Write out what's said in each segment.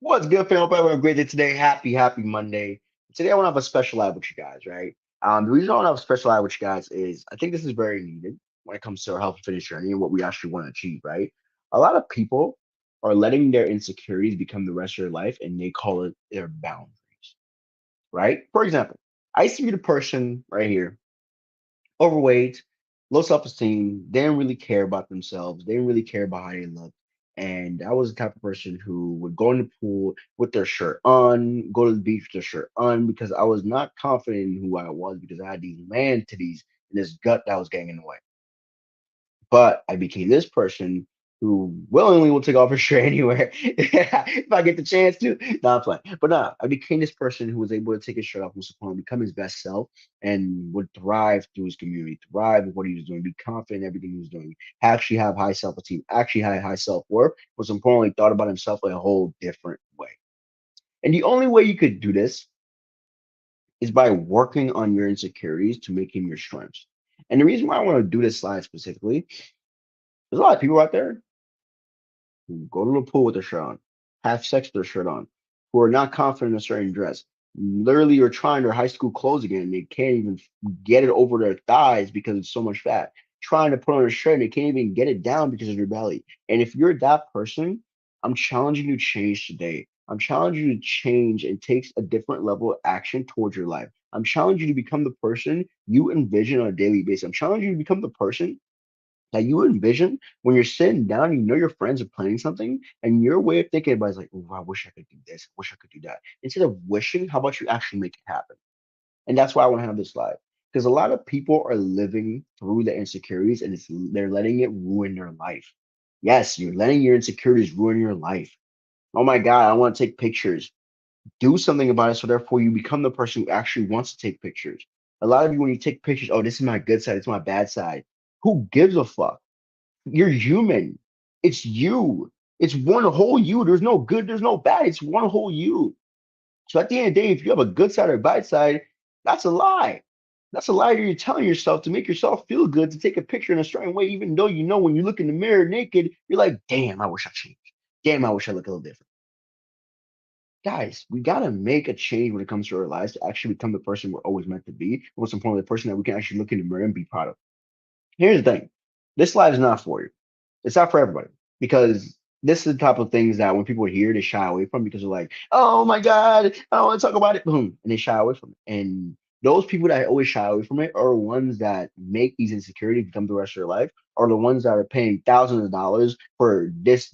What's good, fam? Hope everyone having a great day today. Happy Monday. Today, I want to have a special live with you guys, right? The reason I want to have a special live with you guys is I think this is very needed when it comes to our health and fitness journey and what we actually want to achieve, right? A lot of people are letting their insecurities become the rest of their life and they call it their boundaries, right? For example, I used to be the person right here, overweight, low self-esteem, they didn't really care about themselves. They didn't really care about how they look. And I was the type of person who would go in the pool with their shirt on, go to the beach with their shirt on, because I was not confident in who I was because I had these man titties and this gut that was getting in the way. But I became this person who willingly will take off his shirt anywhere if I get the chance to. Not playing. But nah, I became this person who was able to take his shirt off, who was supposed to become his best self and would thrive through his community, thrive with what he was doing, be confident in everything he was doing, actually have high self-esteem, actually have high self-worth, was importantly thought about himself in a whole different way. And the only way you could do this is by working on your insecurities to make him your strengths. And the reason why I want to do this slide specifically, there's a lot of people out there who go to the pool with their shirt on, have sex with their shirt on, who are not confident in a certain dress, literally are trying their high school clothes again. They can't even get it over their thighs because it's so much fat. Trying to put on a shirt and they can't even get it down because of their belly. And if you're that person, I'm challenging you to change today. I'm challenging you to change and take a different level of action towards your life. I'm challenging you to become the person you envision on a daily basis. I'm challenging you to become the person that you envision when you're sitting down, you know your friends are planning something, and your way of thinking about it is like, oh, I wish I could do this, I wish I could do that. Instead of wishing, how about you actually make it happen? And that's why I want to have this live. Because a lot of people are living through the insecurities and they're letting it ruin their life. Yes, you're letting your insecurities ruin your life. Oh my God, I want to take pictures. Do something about it so therefore you become the person who actually wants to take pictures. A lot of you, when you take pictures, oh, this is my good side, it's my bad side. Who gives a fuck? You're human. It's you. It's one whole you. There's no good, there's no bad. It's one whole you. So at the end of the day, if you have a good side or a bad side, that's a lie. That's a lie that you're telling yourself to make yourself feel good to take a picture in a certain way, even though you know when you look in the mirror naked, you're like, damn, I wish I changed. Damn, I wish I looked a little different. Guys, we gotta make a change when it comes to our lives to actually become the person we're always meant to be. Most importantly, the person that we can actually look in the mirror and be proud of. Here's the thing. This life is not for you. It's not for everybody because this is the type of things that when people hear, they shy away from because they're like, oh my God, I don't want to talk about it. Boom. And they shy away from it. And those people that always shy away from it are the ones that make these insecurities become the rest of their life, are the ones that are paying thousands of dollars for this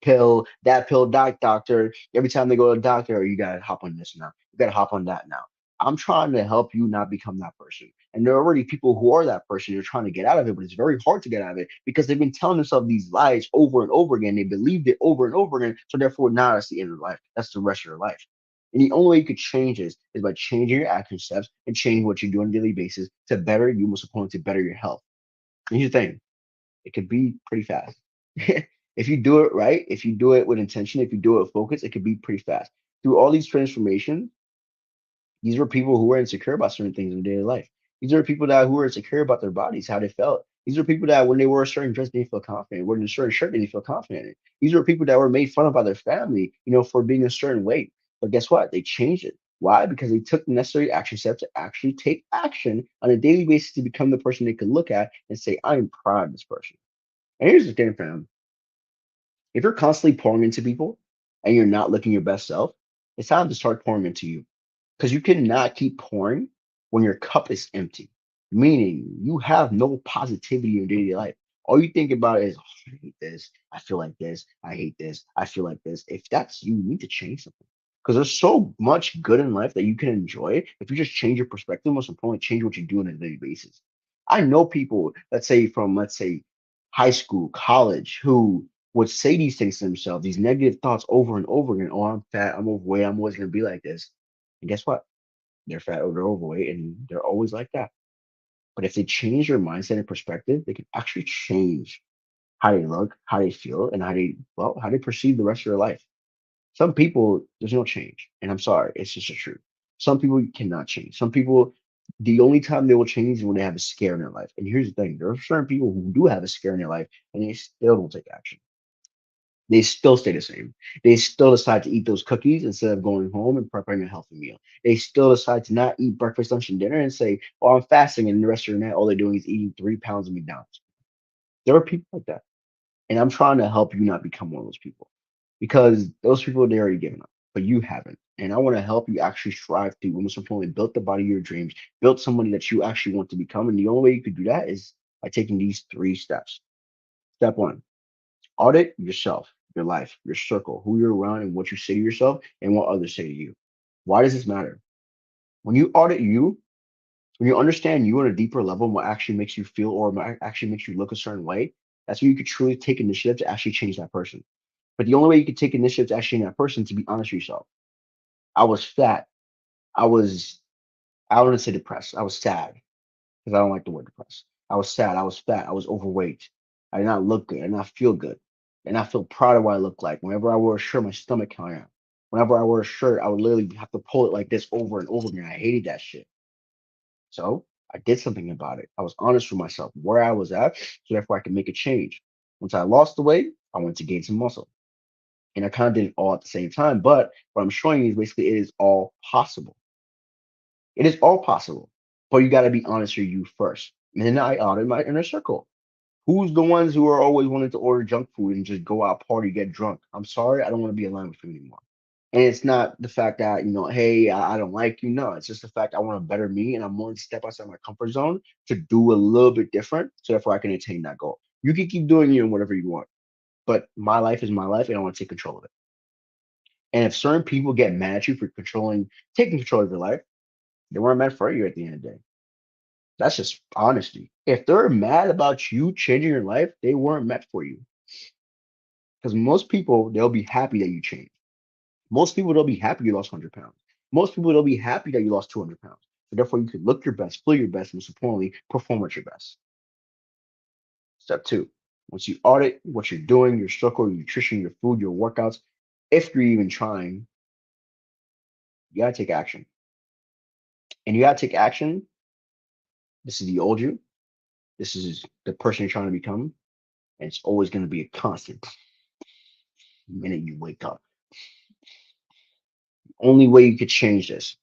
pill, that pill, that doctor. Every time they go to the doctor, "Oh, you gotta hop on this now. You gotta hop on that now." I'm trying to help you not become that person. And there are already people who are that person. You're trying to get out of it, but it's very hard to get out of it because they've been telling themselves these lies over and over again. They believed it over and over again. So therefore, now that's the end of life. That's the rest of your life. And the only way you could change this is by changing your action steps and changing what you do on a daily basis to better you, most importantly, to better your health. And here's the thing, it could be pretty fast. If you do it right, if you do it with intention, if you do it with focus, it could be pretty fast. Through all these transformations, these were people who were insecure about certain things in daily life. These are people that who were insecure about their bodies, how they felt. These are people that when they wore a certain dress, they didn't feel confident. Wearing a certain shirt, they didn't feel confident in it. These are people that were made fun of by their family, for being a certain weight. But guess what? They changed it. Why? Because they took the necessary action steps to actually take action on a daily basis to become the person they could look at and say, I am proud of this person. And here's the thing, fam. If you're constantly pouring into people and you're not looking your best self, it's time to start pouring into you because you cannot keep pouring when your cup is empty, meaning you have no positivity in your daily life. All you think about is, oh, I hate this. I feel like this. I hate this. I feel like this. If that's you, you need to change something because there's so much good in life that you can enjoy if you just change your perspective. Most importantly, change what you do on a daily basis. I know people, let's say, high school, college, who would say these things to themselves, these negative thoughts over and over again. Oh, I'm fat. I'm overweight. I'm always going to be like this. And guess what? They're fat or they're overweight and they're always like that. But if they change their mindset and perspective, they can actually change how they look, how they feel, and how they perceive the rest of their life. Some people, there's no change. And I'm sorry, it's just the truth. Some people cannot change. Some people, the only time they will change is when they have a scare in their life. And here's the thing, there are certain people who do have a scare in their life and they still don't take action. They still stay the same. They still decide to eat those cookies instead of going home and preparing a healthy meal. They still decide to not eat breakfast, lunch, and dinner and say, "Oh, I'm fasting," and the rest of the night, all they're doing is eating 3 pounds of McDonald's. There are people like that, and I'm trying to help you not become one of those people because those people they already given up, but you haven't. And I want to help you actually strive to, most importantly, build the body of your dreams, build somebody that you actually want to become. And the only way you could do that is by taking these 3 steps. Step one, audit yourself, your life, your circle, who you're around, and what you say to yourself and what others say to you. Why does this matter? When you audit you, when you understand you on a deeper level and what actually makes you feel or actually makes you look a certain way, that's when you could truly take initiative to actually change that person. But the only way you could take initiative to actually change that person is to be honest with yourself. I was fat. I was, I wouldn't say depressed. I was sad because I don't like the word depressed. I was sad. I was fat. I was overweight. I did not look good. I did not feel good. And I feel proud of what I look like. Whenever I wore a shirt, my stomach hung out. Whenever I wore a shirt, I would literally have to pull it like this over and over again. I hated that shit. So I did something about it. I was honest with myself where I was at, so therefore I could make a change. Once I lost the weight, I went to gain some muscle. And I kind of did it all at the same time. But what I'm showing you is basically it is all possible. It is all possible. But you got to be honest with you first. And then I audit my inner circle. Who's the ones who are always wanting to order junk food and just go out party, get drunk? I'm sorry, I don't want to be aligned with you anymore. And it's not the fact that, hey, I don't like you. No, it's just the fact I want to better me and I'm willing to step outside my comfort zone to do a little bit different so therefore I can attain that goal. You can keep doing you and whatever you want, but my life is my life and I want to take control of it. And if certain people get mad at you for taking control of your life, they weren't meant for you at the end of the day. That's just honesty. If they're mad about you changing your life, they weren't meant for you. Because most people, they'll be happy that you changed. Most people, they'll be happy you lost 100 pounds. Most people, they'll be happy that you lost 200 pounds. So therefore, you can look your best, feel your best, and most importantly, perform at your best. Step two, once you audit what you're doing, your struggle, your nutrition, your food, your workouts, if you're even trying, you gotta take action. And you gotta take action. This is the old you. This is the person you're trying to become. And it's always gonna be a constant the minute you wake up. Only way you could change this is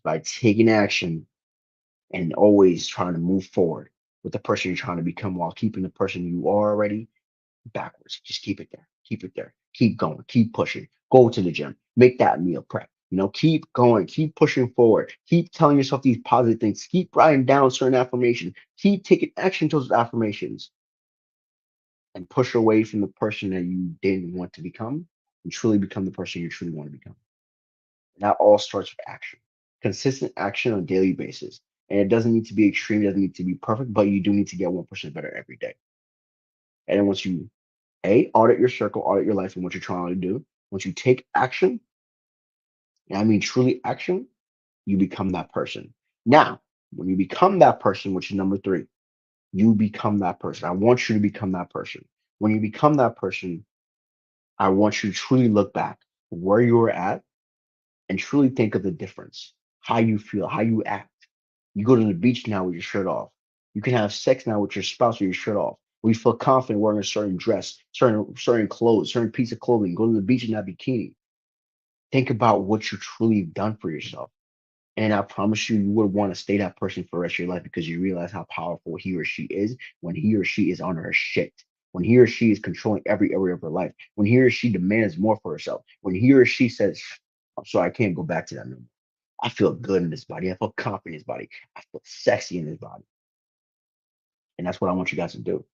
by taking action and always trying to move forward with the person you're trying to become while keeping the person you are already backwards. Just keep it there. Keep it there. Keep going. Keep pushing. Go to the gym. Make that meal prep. Keep going. Keep pushing forward. Keep telling yourself these positive things. Keep writing down certain affirmations. Keep taking action towards those affirmations and push away from the person that you didn't want to become and truly become the person you truly want to become. And that all starts with action. Consistent action on a daily basis. And it doesn't need to be extreme, it doesn't need to be perfect, but you do need to get 1% better every day. And then once you audit your circle, audit your life and what you're trying to do, once you take action, and I mean truly action, you become that person. Now, when you become that person, which is number three, you become that person. I want you to become that person. When you become that person, I want you to truly look back where you were at and truly think of the difference, how you feel, how you act. You go to the beach now with your shirt off. You can have sex now with your spouse with your shirt off. We feel confident wearing a certain dress, certain clothes, certain piece of clothing. Go to the beach in that bikini. Think about what you truly have done for yourself. And I promise you, you would want to stay that person for the rest of your life because you realize how powerful he or she is when he or she is on her shit. When he or she is controlling every area of her life. When he or she demands more for herself. When he or she says, I'm sorry, I can't go back to that no more. I feel good in this body. I feel confident in this body. I feel sexy in this body. And that's what I want you guys to do.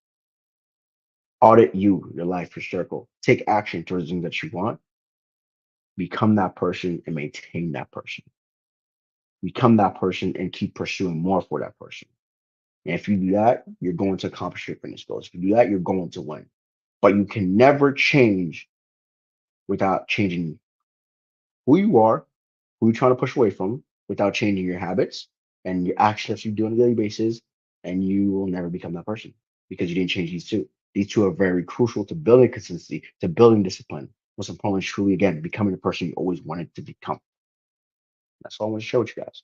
Audit you, your life, your circle. Take action towards the things that you want. Become that person and maintain that person. Become that person and keep pursuing more for that person. And if you do that, you're going to accomplish your fitness goals. If you do that, you're going to win. But you can never change without changing who you are, who you're trying to push away from, without changing your habits and your actions that you do on a daily basis. And you will never become that person because you didn't change these two. These two are very crucial to building consistency, to building discipline. Most importantly, truly, again, becoming the person you always wanted to become. That's all I want to show you guys.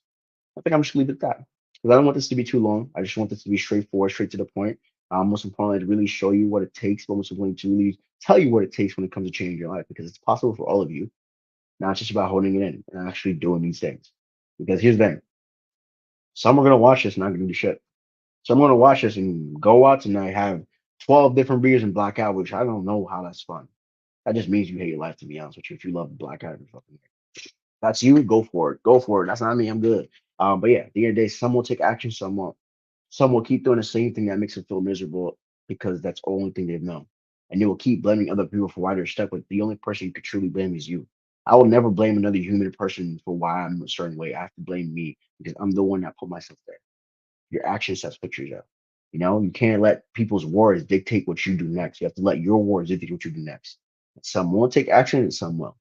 I think I'm just gonna leave it at that because I don't want this to be too long. I just want this to be straightforward, straight to the point. Most importantly, to really show you what it takes, but most importantly, to really tell you what it takes when it comes to changing your life, because it's possible for all of you. Not just about holding it in and actually doing these things. Because here's the thing: some are gonna watch this and not gonna do shit. Some are gonna watch this and go out tonight, have 12 different beers and black out, which I don't know how that's fun. That just means you hate your life, to be honest with you. If you love black out every fucking day, that's you. Go for it. Go for it. That's not me. I'm good. But yeah, at the end of the day, some will take action, some won't. Some will keep doing the same thing that makes them feel miserable because that's the only thing they've known. And they will keep blaming other people for why they're stuck, but the only person you could truly blame is you. I will never blame another human person for why I'm a certain way. I have to blame me because I'm the one that put myself there. Your action sets pictures up. You know, you can't let people's words dictate what you do next. You have to let your words dictate what you do next. Some won't take action and some will.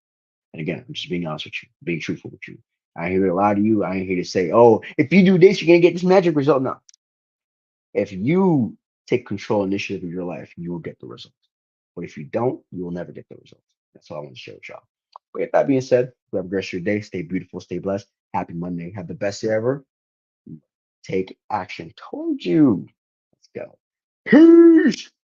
And again, I'm just being honest with you, being truthful with you. I ain't here to lie to you. I ain't here to say, oh, if you do this, you're gonna get this magic result. No, if you take control initiative of your life, you will get the results. But if you don't, you will never get the results. That's all I want to share with y'all. But with that being said, you have a great rest of your day. Stay beautiful, stay blessed. Happy Monday. Have the best day ever. Take action. Told you. Let's go. Peace.